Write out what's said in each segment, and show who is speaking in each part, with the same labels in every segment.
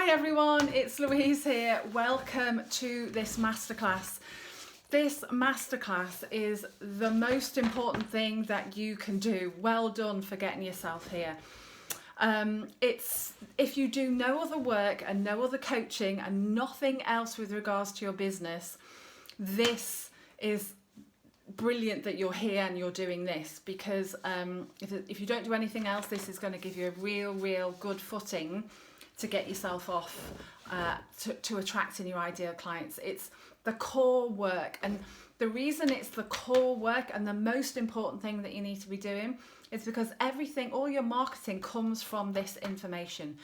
Speaker 1: Hi everyone, it's Louise here. Welcome to this masterclass. This masterclass is the most important thing that you can do. Well done for getting yourself here. It's if you do no other work and no other coaching and nothing else with regards to your business, this is brilliant that you're here and you're doing this, because if you don't do anything else, this is going to give you a real good footing to get yourself off to attracting your ideal clients. It's the core work, and the reason it's the core work and the most important thing that you need to be doing is because everything, all your marketing comes from this information.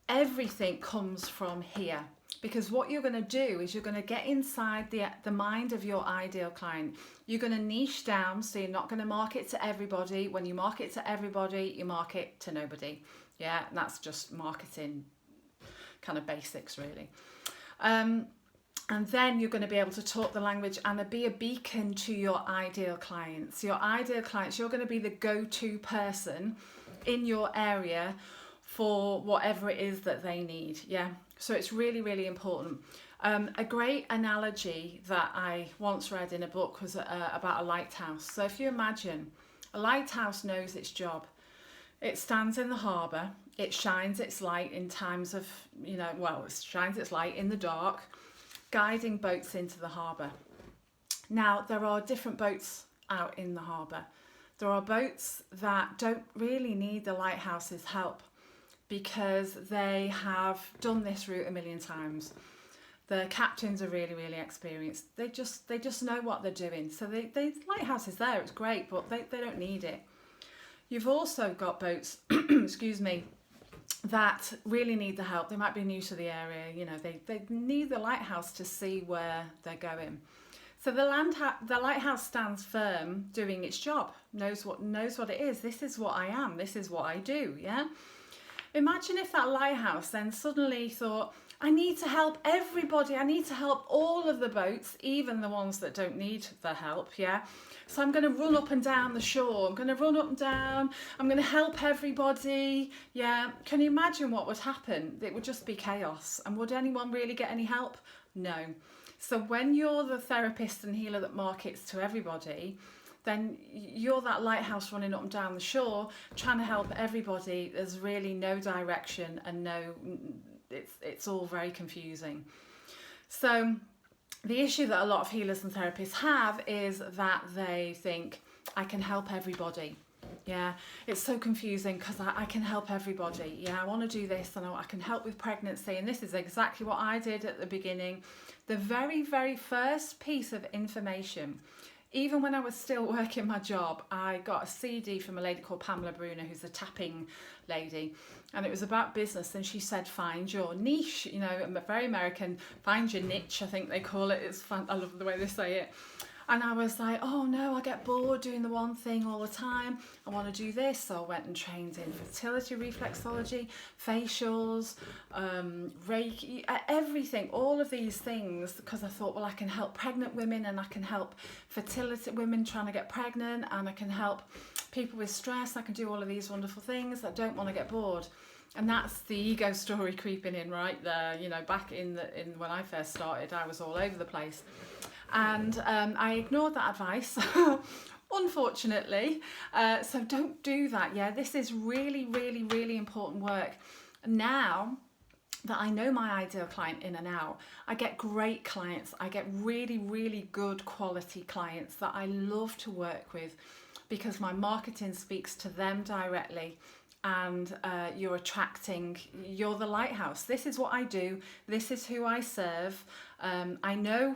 Speaker 1: Everything comes from here, because what you're going to do is you're going to get inside the mind of your ideal client. You're going to niche down, so you're not going to market to everybody. When you market to everybody, you market to nobody. Yeah, and that's just marketing kind of basics, really. And then you're going to be able to talk the language and be a beacon to your ideal clients. Your ideal clients, you're going to be the go-to person in your area for whatever it is that they need. Yeah, so it's really important. A great analogy that I once read in a book was about a lighthouse. So if you imagine, a lighthouse knows its job. It stands in the harbour, it shines its light in times of, it shines its light in the dark, guiding boats into the harbour. Now, there are different boats out in the harbour. There are boats that don't really need the lighthouse's help because they have done this route a million times. The captains are really experienced. They just know what they're doing. So the lighthouse is there, it's great, but they don't need it. You've also got boats, excuse me, that really need the help. They might be new to the area, they need the lighthouse to see where they're going. So the lighthouse stands firm, doing its job, knows what it is. This is what I am, this is what I do, yeah? Imagine if that lighthouse then suddenly thought, I need to help everybody. I need to help all of the boats, even the ones that don't need the help, yeah? So I'm going to run up and down the shore. I'm going to run up and down. I'm going to help everybody, yeah? Can you imagine what would happen? It would just be chaos. And would anyone really get any help? No. So when you're the therapist and healer that markets to everybody, then you're that lighthouse running up and down the shore, trying to help everybody. There's really no direction and it's all very confusing. So the issue that a lot of healers and therapists have is that they think, I can help everybody. Yeah, it's so confusing because I can help everybody. Yeah, I want to do this and I can help with pregnancy. And this is exactly what I did at the beginning. The very first piece of information, even when I was still working my job, I got a CD from a lady called Pamela Bruner, who's a tapping lady, and it was about business. And she said, find your niche, very American, find your niche, I think they call it. It's fun. I love the way they say it. And I was like, oh no, I get bored doing the one thing all the time. I want to do this. So I went and trained in fertility, reflexology, facials, Reiki, everything, all of these things, because I thought, well, I can help pregnant women and I can help fertility women trying to get pregnant, and I can help people with stress. I can do all of these wonderful things that don't want to get bored. And that's the ego story creeping in right there. Back in when I first started, I was all over the place. And I ignored that advice, unfortunately. So don't do that. Yeah, this is really important work. Now that I know my ideal client in and out, I get great clients. I get really good quality clients that I love to work with because my marketing speaks to them directly. And you're the lighthouse. This is what I do. This is who I serve. I know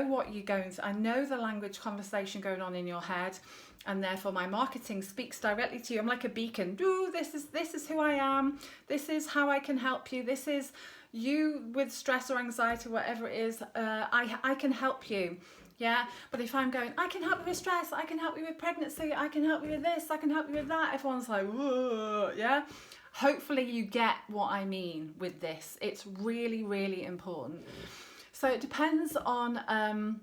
Speaker 1: what you're going to, I know the language conversation going on in your head, and therefore my marketing speaks directly to you. I'm like a beacon. This is who I am. This is how I can help you. This is you with stress or anxiety, whatever it is. I can help you. Yeah, but if I'm going, I can help you with stress, I can help you with pregnancy, I can help you with this, I can help you with that, everyone's like, whoa, yeah? Hopefully you get what I mean with this. It's really important. So it depends on,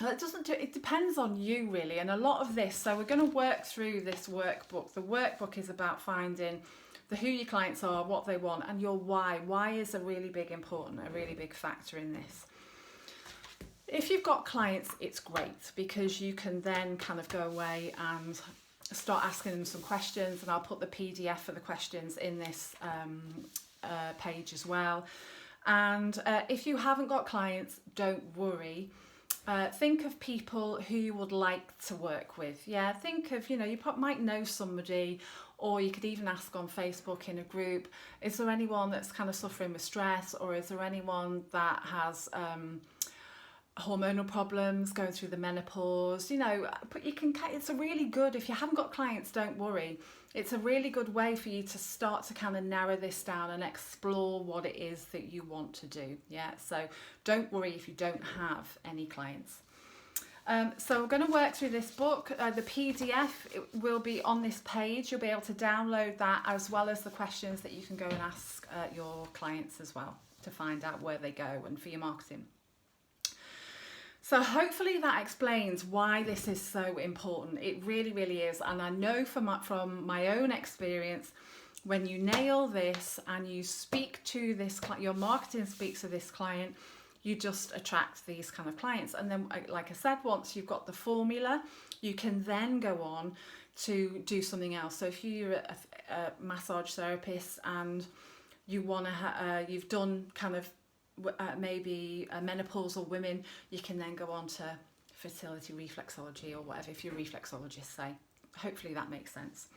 Speaker 1: it depends on you really, and a lot of this, so we're going to work through this workbook. The workbook is about finding who your clients are, what they want, and your why. Why is a really big factor in this. If you've got clients, it's great because you can then kind of go away and start asking them some questions, and I'll put the PDF for the questions in this page as well. And if you haven't got clients, don't worry. Think of people who you would like to work with. Yeah, think of, you might know somebody, or you could even ask on Facebook in a group, is there anyone that's kind of suffering with stress, or is there anyone that has hormonal problems, going through the menopause, but it's a really good, if you haven't got clients, don't worry. It's a really good way for you to start to kind of narrow this down and explore what it is that you want to do. Yeah, so don't worry if you don't have any clients. So we're going to work through this book. The PDF will be on this page. You'll be able to download that, as well as the questions that you can go and ask your clients as well to find out where they go and for your marketing. So hopefully that explains why this is so important. It really, really is. And I know from my own experience, when you nail this and you speak to this, your marketing speaks to this client, you just attract these kind of clients. And then, like I said, once you've got the formula, you can then go on to do something else. So if you're a massage therapist and you want to, you've done kind of maybe menopausal women, you can then go on to fertility reflexology or whatever, if you're a reflexologist, say. Hopefully that makes sense.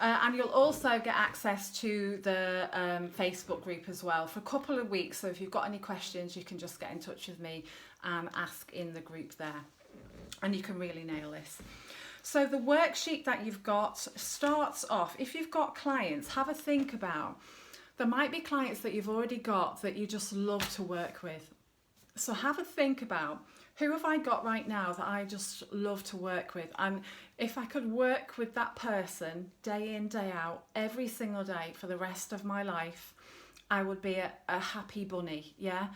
Speaker 1: And you'll also get access to the Facebook group as well for a couple of weeks. So if you've got any questions, you can just get in touch with me and ask in the group there. And you can really nail this. So the worksheet that you've got starts off, if you've got clients, have a think about, there might be clients that you've already got that you just love to work with. So have a think about, who have I got right now that I just love to work with? And if I could work with that person day in, day out, every single day for the rest of my life, I would be a happy bunny, yeah?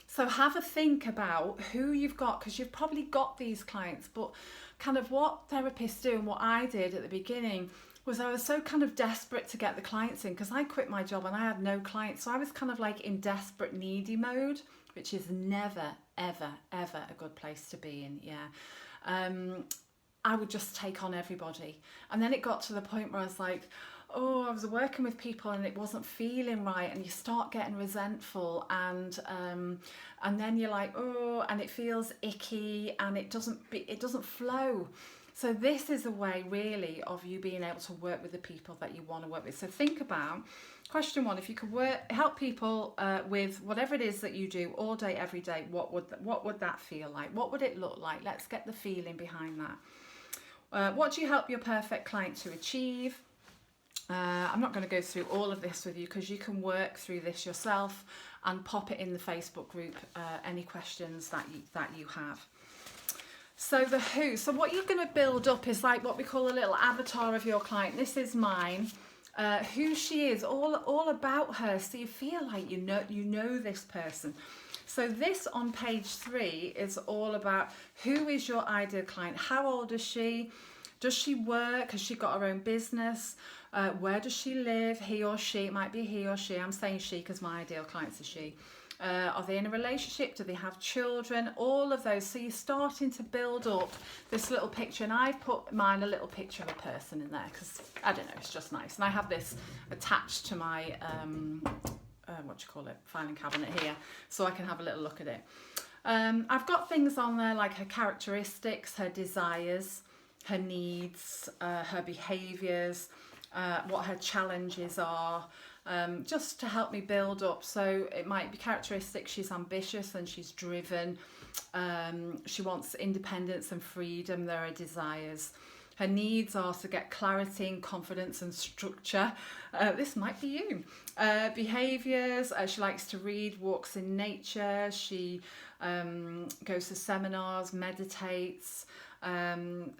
Speaker 1: So have a think about who you've got, because you've probably got these clients, but kind of what therapists do and what I did at the beginning was I was so kind of desperate to get the clients in, because I quit my job and I had no clients. So I was kind of like in desperate needy mode, which is never, ever, ever a good place to be in, yeah. I would just take on everybody. And then it got to the point where I was like, oh, I was working with people and it wasn't feeling right, and you start getting resentful, and then you're like, oh, and it feels icky and it doesn't flow. So this is a way really of you being able to work with the people that you want to work with. So think about question 1: if you could help people with whatever it is that you do all day, every day, what would that feel like? What would it look like? Let's get the feeling behind that. What do you help your perfect client to achieve? I'm not going to go through all of this with you, because you can work through this yourself and pop it in the Facebook group, any questions that you have. So the who. So what you're going to build up is like what we call a little avatar of your client. This is mine. Who she is, all about her, so you feel like you know this person. So this on page 3 is all about who is your ideal client. How old is she? Does she work? Has she got her own business? Where does she live? He or she. It might be he or she. I'm saying she because my ideal client's a she. Are they in a relationship? Do they have children? All of those. So you're starting to build up this little picture. And I've put mine a little picture of a person in there because, I don't know, it's just nice. And I have this attached to my, filing cabinet here, so I can have a little look at it. I've got things on there like her characteristics, her desires, her needs, her behaviours, what her challenges are, just to help me build up. So it might be characteristics: she's ambitious and she's driven, she wants independence and freedom. There are desires. Her needs are to get clarity and confidence and structure. This might be you. Behaviours: she likes to read, walks in nature, she goes to seminars, meditates.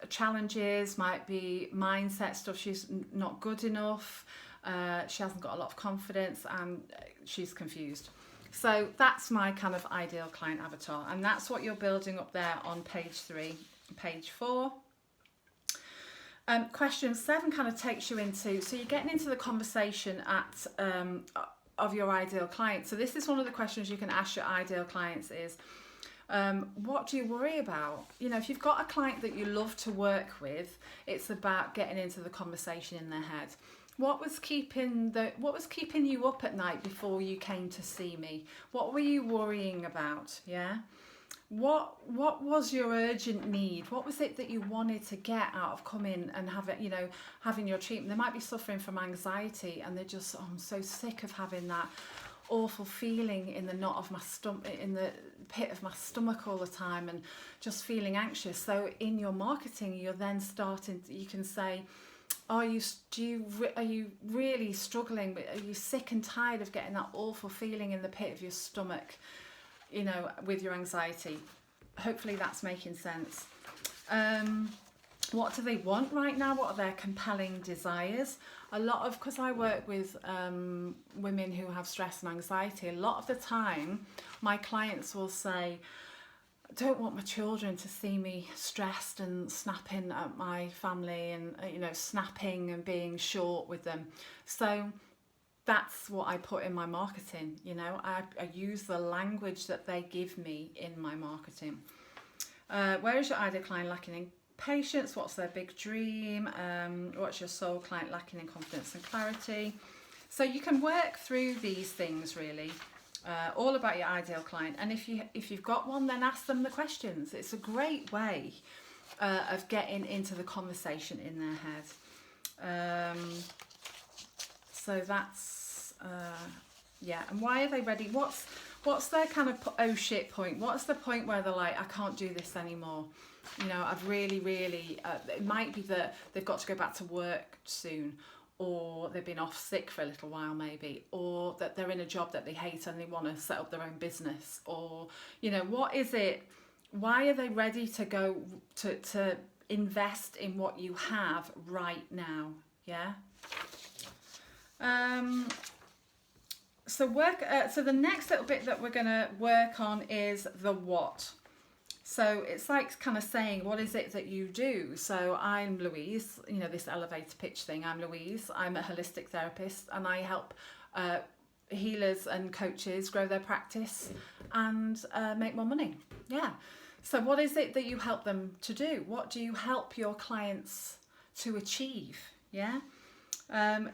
Speaker 1: Challenges might be mindset stuff: she's not good enough, she hasn't got a lot of confidence, and she's confused. So that's my kind of ideal client avatar, and that's what you're building up there on page 3. Page 4, Question 7 kind of takes you into, so you're getting into the conversation of your ideal client. So this is one of the questions you can ask your ideal clients is, what do you worry about? You know, if you've got a client that you love to work with, it's about getting into the conversation in their head. What was keeping you up at night before you came to see me? What were you worrying about? Yeah. What was your urgent need? What was it that you wanted to get out of coming and having your treatment? They might be suffering from anxiety and they're just, I'm so sick of having that awful feeling in the knot of my stomach, in the pit of my stomach all the time, and just feeling anxious. So in your marketing, you're then you can say, are you really struggling? Are you sick and tired of getting that awful feeling in the pit of your stomach, with your anxiety? Hopefully that's making sense. What do they want right now? What are their compelling desires? Because I work with women who have stress and anxiety, a lot of the time my clients will say, I don't want my children to see me stressed and snapping at my family and, snapping and being short with them. So that's what I put in my marketing. I use the language that they give me in my marketing. Where is your ideal client lacking in patience? What's their big dream? What's your soul client lacking in confidence and clarity? So you can work through these things really, all about your ideal client. And if you've got one, then ask them the questions. It's a great way of getting into the conversation in their head. So that's and why are they ready? What's their kind of oh shit point? What's the point where they're like, I can't do this anymore? I've really it might be that they've got to go back to work soon, or they've been off sick for a little while maybe, or that they're in a job that they hate and they want to set up their own business, or what is it? Why are they ready to go to invest in what you have right now? So the next little bit that we're going to work on is the what. So it's like kind of saying, what is it that you do? So I'm Louise, this elevator pitch thing. I'm Louise. I'm a holistic therapist and I help healers and coaches grow their practice and make more money. Yeah. So what is it that you help them to do? What do you help your clients to achieve? Yeah.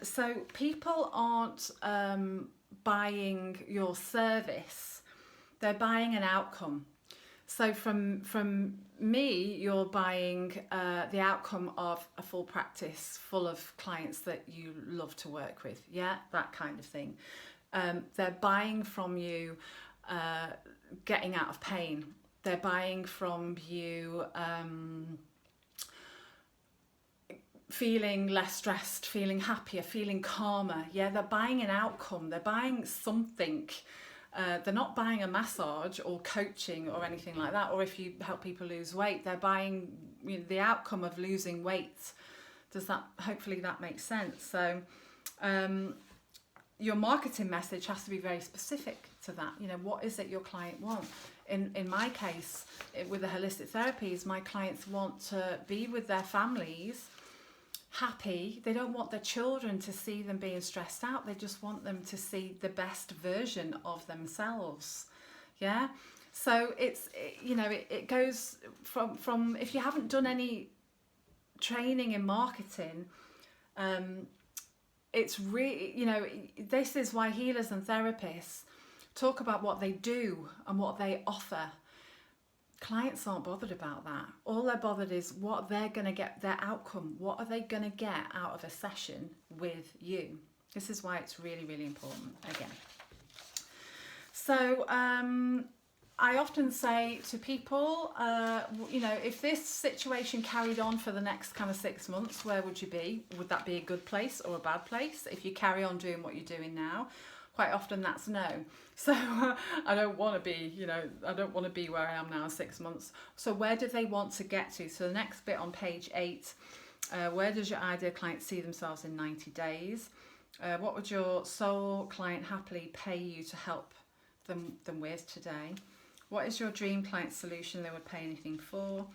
Speaker 1: So people aren't buying your service, they're buying an outcome. So from me, you're buying the outcome of a full practice full of clients that you love to work with. Yeah, that kind of thing. They're buying from you getting out of pain. They're buying from you feeling less stressed, feeling happier, feeling calmer. Yeah, they're buying an outcome. They're buying something. They're not buying a massage or coaching or anything like that. Or if you help people lose weight, they're buying the outcome of losing weight. Hopefully that makes sense. So your marketing message has to be very specific to that. What is it your client wants? In my case, with the holistic therapies, my clients want to be with their families happy. They don't want their children to see them being stressed out. They just want them to see the best version of themselves. Yeah. So it goes from if you haven't done any training in marketing, it's really, this is why healers and therapists talk about what they do and what they offer. Clients aren't bothered about that. All they're bothered is what they're going to get, their outcome. What are they going to get out of a session with you? This is why it's really, really important again. So I often say to people, if this situation carried on for the next kind of 6 months, where would you be? Would that be a good place or a bad place? If you carry on doing what you're doing now, quite often that's no. So I don't want to be where I am now in 6 months. So where do they want to get to? So the next bit on page 8, where does your ideal client see themselves in 90 days? What would your soul client happily pay you to help them with today? What is your dream client solution they would pay anything for?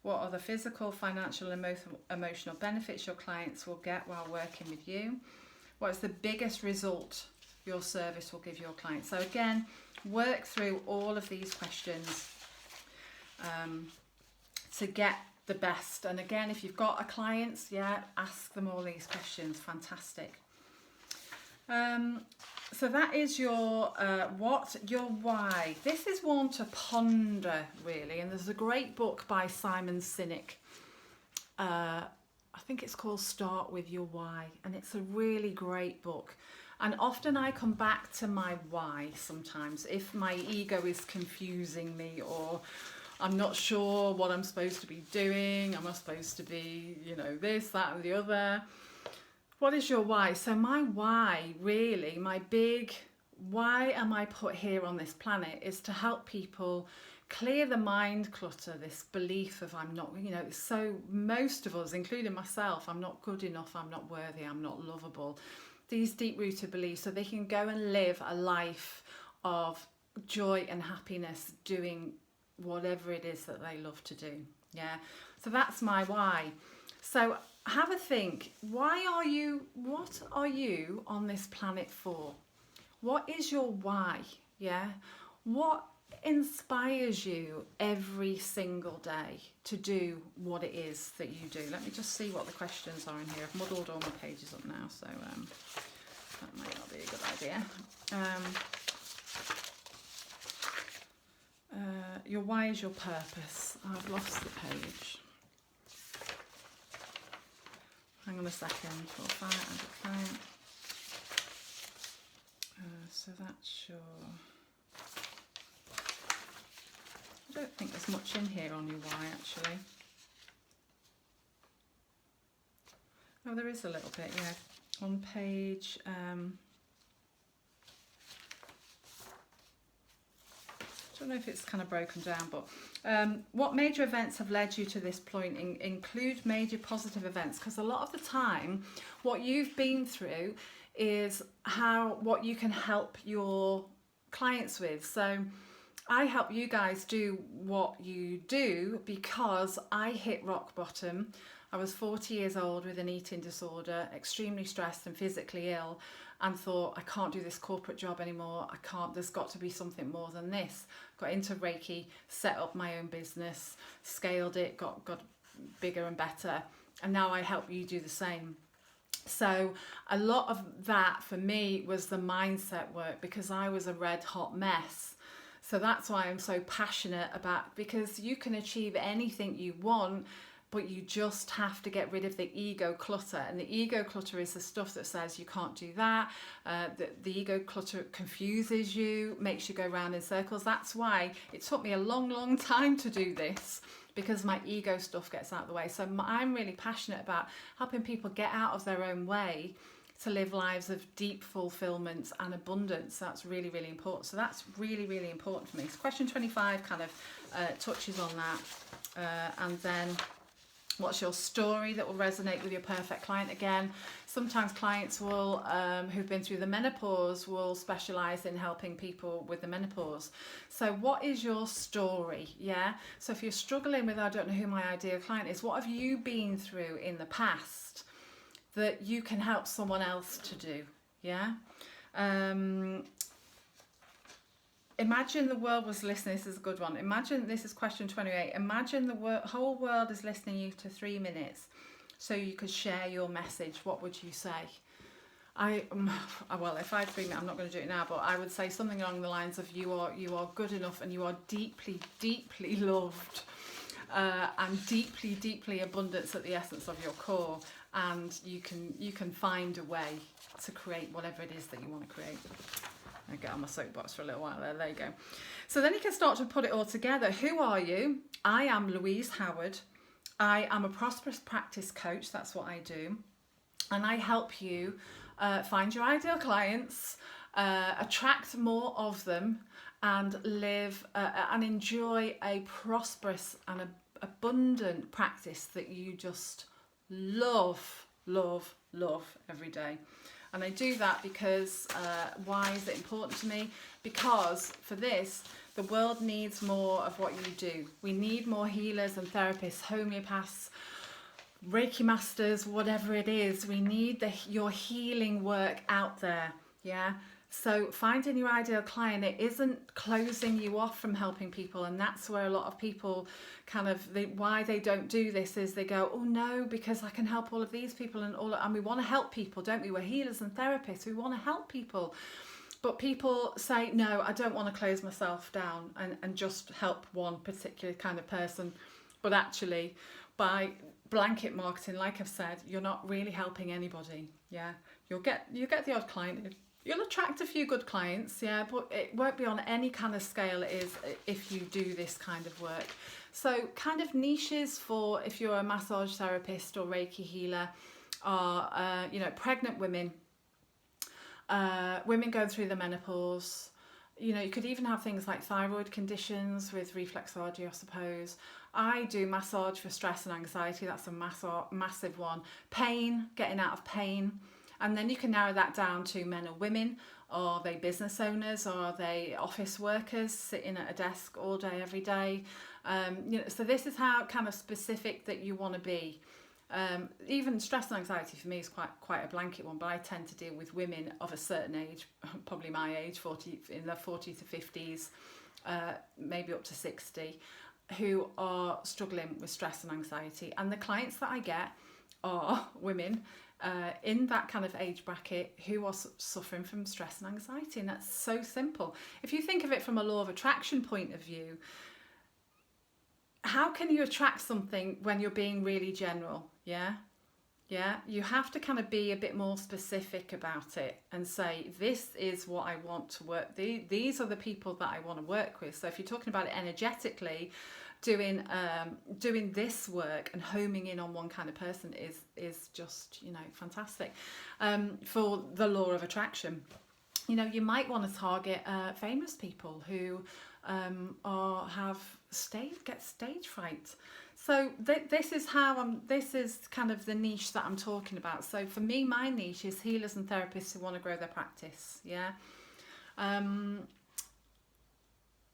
Speaker 1: What are the physical, financial, and emotional benefits your clients will get while working with you? What is the biggest result your service will give your clients? So again, work through all of these questions to get the best. And again, if you've got a client, ask them all these questions. Fantastic. So that is your what, your why. This is one to ponder, really. And there's a great book by Simon Sinek. I think it's called Start With Your Why. And it's a really great book. And often I come back to my why sometimes if my ego is confusing me, or I'm not sure what I'm supposed to be doing. Am I supposed to be, this, that, and the other? What is your why? So my why, really, my big why am I put here on this planet, is to help people clear the mind clutter, this belief of I'm not, so most of us, including myself, I'm not good enough, I'm not worthy, I'm not lovable. These deep-rooted beliefs, so they can go and live a life of joy and happiness doing whatever it is that they love to do. Yeah, so that's my why. So have a think. What are you on this planet for? What is your why? Yeah, what inspires you every single day to do what it is that you do? Let me just see what the questions are in here. I've muddled all my pages up now, so that might not be a good idea. Your why is your purpose. I've lost the page. Hang on a second. Add a client. So that's your... I don't think there's much in here on your why, actually. Oh, there is a little bit, yeah. On page... I don't know if it's kind of broken down, but what major events have led you to this point? Include major positive events, because a lot of the time what you've been through is what you can help your clients with. So I help you guys do what you do because I hit rock bottom. I was 40 years old with an eating disorder, extremely stressed and physically ill, and thought, I can't do this corporate job anymore. There's got to be something more than this. Got into Reiki, set up my own business, scaled it, got bigger and better. And now I help you do the same. So a lot of that for me was the mindset work, because I was a red hot mess. So that's why I'm so passionate about, because you can achieve anything you want, but you just have to get rid of the ego clutter. And the ego clutter is the stuff that says you can't do that. The ego clutter confuses you, makes you go round in circles. That's why it took me a long, long time to do this, because my ego stuff gets out of the way. So I'm really passionate about helping people get out of their own way to live lives of deep fulfillment and abundance. That's really, really important. So that's really, really important for me. So question 25 kind of touches on that. And then... what's your story that will resonate with your perfect client? Again, sometimes clients will, who've been through the menopause, will specialise in helping people with the menopause. So what is your story? Yeah. So if you're struggling with, I don't know who my ideal client is, what have you been through in the past that you can help someone else to do? Yeah. Imagine the world was listening. This is a good one. Imagine, this is question 28. Imagine the whole world is listening you to 3 minutes so you could share your message. What would you say? Well, if I had 3 minutes, I'm not going to do it now, but I would say something along the lines of you are good enough, and you are deeply, deeply loved, and deeply, deeply abundant at the essence of your core, and you can find a way to create whatever it is that you want to create. I get on my soapbox for a little while there. There you go. So then you can start to put it all together. Who are you? I am Louise Howard. I am a prosperous practice coach. That's what I do. And I help you find your ideal clients, attract more of them, and live and enjoy a prosperous and abundant practice that you just love, love, love every day. And I do that because, why is it important to me? Because for this, the world needs more of what you do. We need more healers and therapists, homeopaths, Reiki masters, whatever it is. We need your healing work out there. Yeah. So finding your ideal client, it isn't closing you off from helping people. And that's where a lot of people kind of, why they don't do this is they go, oh no, because I can help all of these people and we want to help people, don't we? We're healers and therapists. We want to help people. But people say, no, I don't want to close myself down and just help one particular kind of person. But actually, by blanket marketing, like I've said, you're not really helping anybody. Yeah, you get the odd client. You'll attract a few good clients, yeah, but it won't be on any kind of scale it is if you do this kind of work. So kind of niches for if you're a massage therapist or Reiki healer are, pregnant women, women going through the menopause. You could even have things like thyroid conditions with reflexology, I suppose. I do massage for stress and anxiety. That's a massive one. Pain, getting out of pain. And then you can narrow that down to men or women. Are they business owners? Or are they office workers sitting at a desk all day, every day? So this is how kind of specific that you want to be. Even stress and anxiety for me is quite a blanket one, but I tend to deal with women of a certain age, probably my age, 40 in their 40s to 50s, maybe up to 60, who are struggling with stress and anxiety. And the clients that I get are women in that kind of age bracket who are suffering from stress and anxiety, and that's so simple. If you think of it from a law of attraction point of view, how can you attract something when you're being really general? Yeah, you have to kind of be a bit more specific about it and say, this is what I want to work, these are the people that I want to work with. So if you're talking about it energetically, doing this work and homing in on one kind of person is just fantastic. For the law of attraction, you might want to target famous people who get stage fright. So this is this is kind of the niche that I'm talking about. So for me, my niche is healers and therapists who want to grow their practice. Yeah.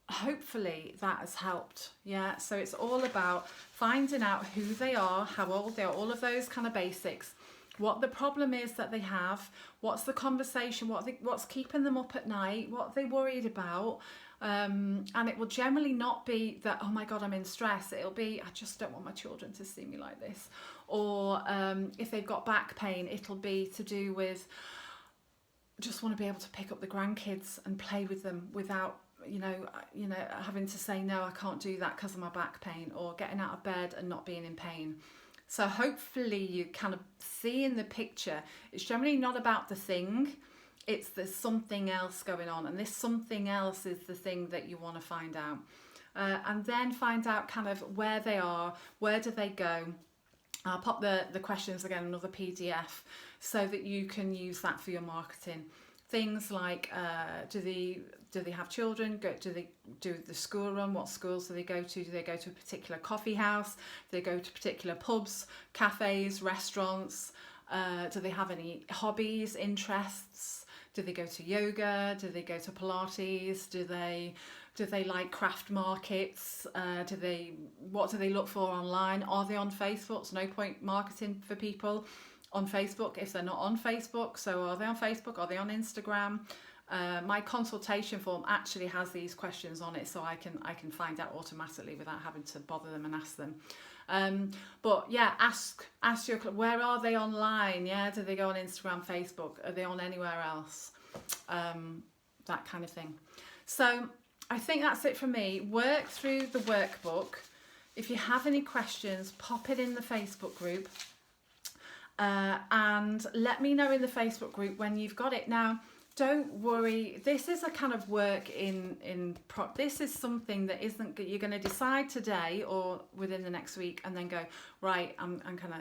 Speaker 1: Hopefully that has helped. Yeah. So it's all about finding out who they are, how old they are, all of those kind of basics. What the problem is that they have, what's the conversation, what's keeping them up at night, what are they worried about. And it will generally not be that, oh my God, I'm in stress. It'll be, I just don't want my children to see me like this. Or if they've got back pain, it'll be to do with, just want to be able to pick up the grandkids and play with them without, having to say, no, I can't do that because of my back pain, or getting out of bed and not being in pain. So hopefully you kind of see in the picture, it's generally not about the thing. It's there's something else going on, and this something else is the thing that you want to find out. And then find out kind of where they are, where do they go. I'll pop the questions again, another PDF, so that you can use that for your marketing. Things like, do they have children? Do they do the school run? What schools do they go to? Do they go to a particular coffee house? Do they go to particular pubs, cafes, restaurants? Do they have any hobbies, interests? Do they go to yoga? Do they go to Pilates? Do they like craft markets? What do they look for online? Are they on Facebook? It's no point marketing for people on Facebook if they're not on Facebook. So are they on Facebook? Are they on Instagram? My consultation form actually has these questions on it, so I can find out automatically without having to bother them and ask them. But yeah, ask your, where are they online? Yeah, do they go on Instagram, Facebook? Are they on anywhere else? That kind of thing. So I think that's it for me. Work through the workbook. If you have any questions, pop it in the Facebook group, and let me know in the Facebook group when you've got it. Now, don't worry, this is a kind of work this is something that isn't, you're going to decide today or within the next week and then go, right, I'm kind of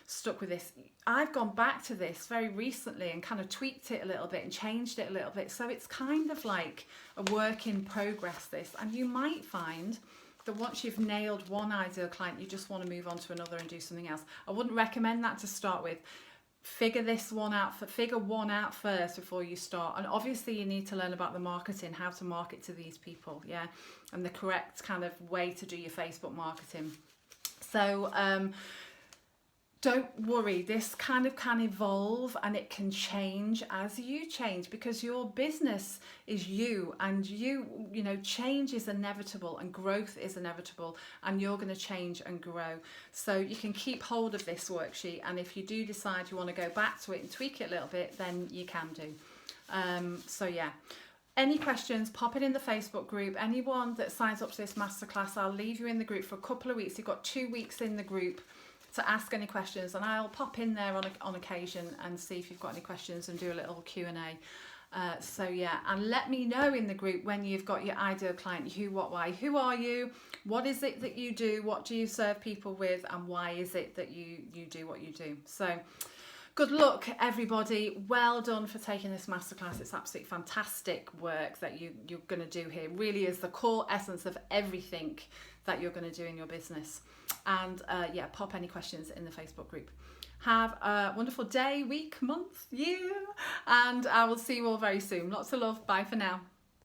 Speaker 1: stuck with this. I've gone back to this very recently and kind of tweaked it a little bit and changed it a little bit. So it's kind of like a work in progress, this. And you might find that once you've nailed one ideal client, you just want to move on to another and do something else. I wouldn't recommend that to start with. figure one out first before you start. And obviously you need to learn about the marketing, how to market to these people, yeah, and the correct kind of way to do your Facebook marketing. So don't worry, this kind of can evolve and it can change as you change, because your business is you, and you know, change is inevitable and growth is inevitable, and you're going to change and grow. So you can keep hold of this worksheet, and if you do decide you want to go back to it and tweak it a little bit, then you can do. So yeah. Any questions, pop it in the Facebook group. Anyone that signs up to this masterclass, I'll leave you in the group for a couple of weeks. You've got 2 weeks in the group to ask any questions, and I'll pop in there on occasion and see if you've got any questions and do a little Q&A. So yeah, and let me know in the group when you've got your ideal client, who, what, why. Who are you? What is it that you do? What do you serve people with? And why is it that you do what you do? So good luck, everybody. Well done for taking this masterclass. It's absolutely fantastic work that you're going to do here. It really is the core essence of everything that you're going to do in your business. And yeah, pop any questions in the Facebook group. Have a wonderful day, week, month, year, and I will see you all very soon. Lots of love. Bye for now.